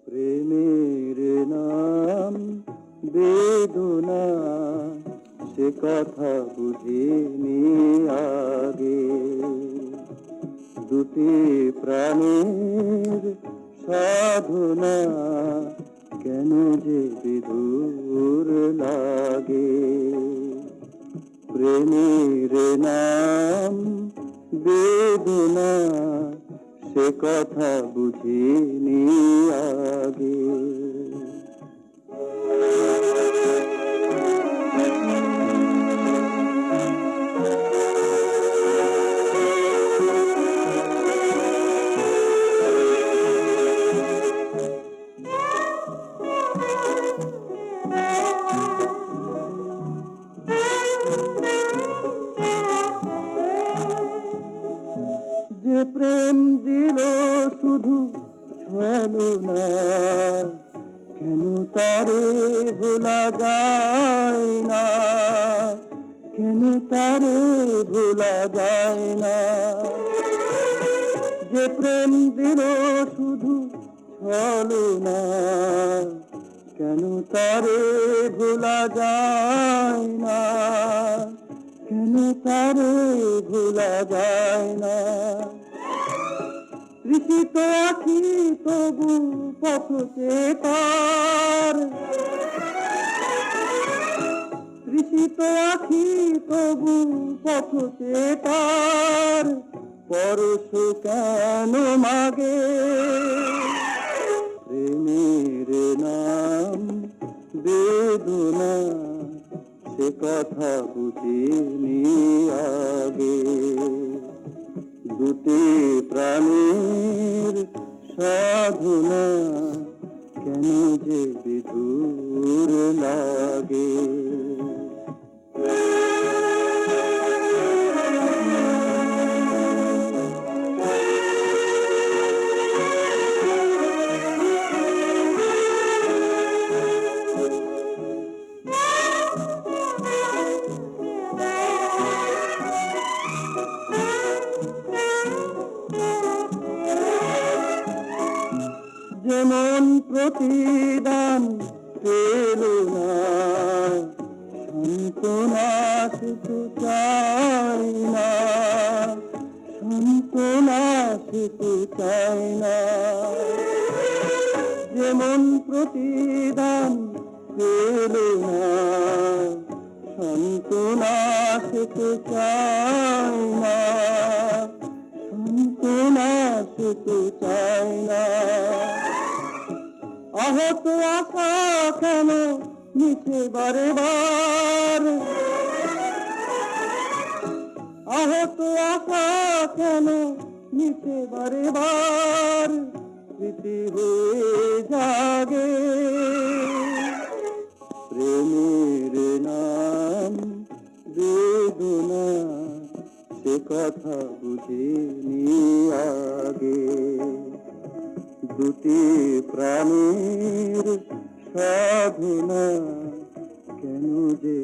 প্রেমের নাম বেদনা, সে কথা বুঝিনি আগে। দুটি প্রাণের সাধনা, কেন যে বিধুর লাগে। প্রেমের নাম বেদনা, সে কথা বুঝিনি আগে। যে প্রেম দিল শুধু ছলনা, কেন তারে ভোলা যায় না, কেন তারে ভোলা যায় না। যে প্রেম দিল শুধু ছলনা, কেন তারে ভোলা যায় না, কেন তারে ভোলা যায় না। তৃষিত আখি তবু পথে তার, তৃষিত আখি তবু পথে তার, পরশ কেন মাগে। প্রেমের নাম বেদনা, সে কথা বুঝিনি আগে। দুটি প্রাণের সাধনা, কেন যে বিধুর লাগে। যেমন প্রতিদান পেল না, সান্ত্বনা শুধু চাই না, সান্ত্বনা শুধু চাই না। যেমন প্রতিদান পেল না, সান্ত্বনা শুধু চাই না, সান্ত্বনা শুধু চাই না। আহত আশা কেন মিছে বারে বার, আহত আশা কেন মিছে বারে বার, স্মৃতি হয়ে জাগে। প্রেমের নাম বেদনা, সে কথা বুঝিনি আগে। দুটি প্রাণের সাধনা, কেন যে